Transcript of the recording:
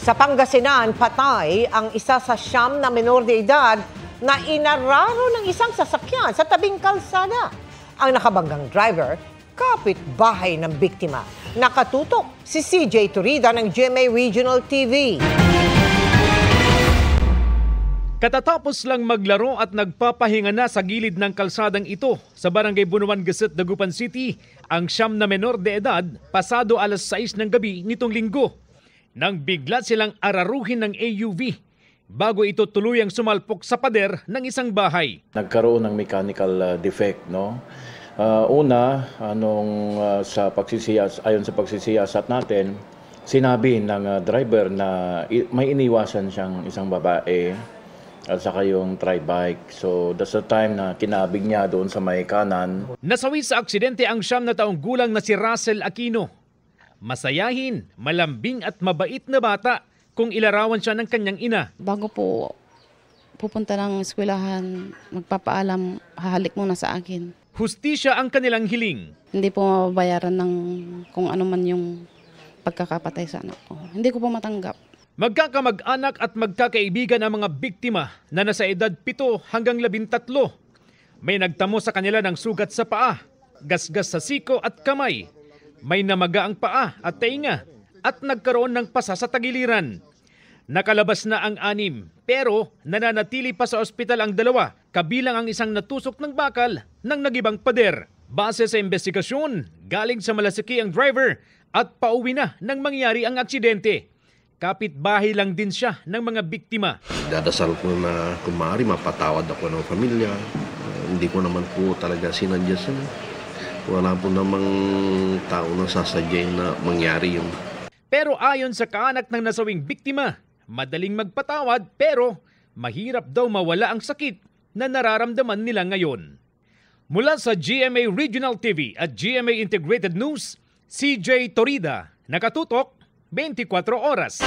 Sa Pangasinan, patay ang isa sa 9 na menor de edad na inararo ng isang sasakyan sa tabing kalsada. Ang nakabanggang driver, kapitbahay ng biktima. Nakatutok si CJ Turida ng GMA Regional TV. Katatapos lang maglaro at nagpapahinga na sa gilid ng kalsadang ito sa Barangay Bunuan Geset, Dagupan City, ang 9 na menor de edad pasado alas 6 ng gabi nitong linggo. Nang bigla silang araruhin ng AUV bago ito tuluyang sumalpok sa pader ng isang bahay. Nagkaroon ng mechanical defect, no? Ayon sa pagsisiyasat natin, sinabi ng driver na may iniwasan siyang isang babae at saka yung tri-bike. So that's the time na kinabig niya doon sa may kanan. Nasawi sa aksidente ang 9 na taong gulang na si Russell Aquino. Masayahin, malambing at mabait na bata kung ilarawan siya ng kanyang ina. Bago po pupunta ng eskwelahan, magpapaalam, hahalik muna sa akin. Hustisya ang kanilang hiling. Hindi po mababayaran ng kung ano man yung pagkakapatay sa anak ko. Hindi ko po matanggap. Magkakamag-anak at magkakaibigan ang mga biktima na nasa edad 7 hanggang 13. May nagtamo sa kanila ng sugat sa paa, gasgas sa siko at kamay. May namaga ang paa at tainga at nagkaroon ng pasa sa tagiliran. Nakalabas na ang 6 pero nananatili pa sa ospital ang 2 kabilang ang isang natusok ng bakal ng nagibang pader. Base sa investigasyon, galing sa Malasiki ang driver at pauwi na nang mangyari ang aksidente. Kapitbahay lang din siya ng mga biktima. Dadasal ko na kung maaari mapatawad ako ng pamilya. Hindi ko naman po talaga sinadya siya. Wala po namang tao na sasadyain na mangyari yun. Pero ayon sa kaanak ng nasawing biktima, madaling magpatawad pero mahirap daw mawala ang sakit na nararamdaman nila ngayon. Mula sa GMA Regional TV at GMA Integrated News, CJ Turida, nakatutok 24 oras.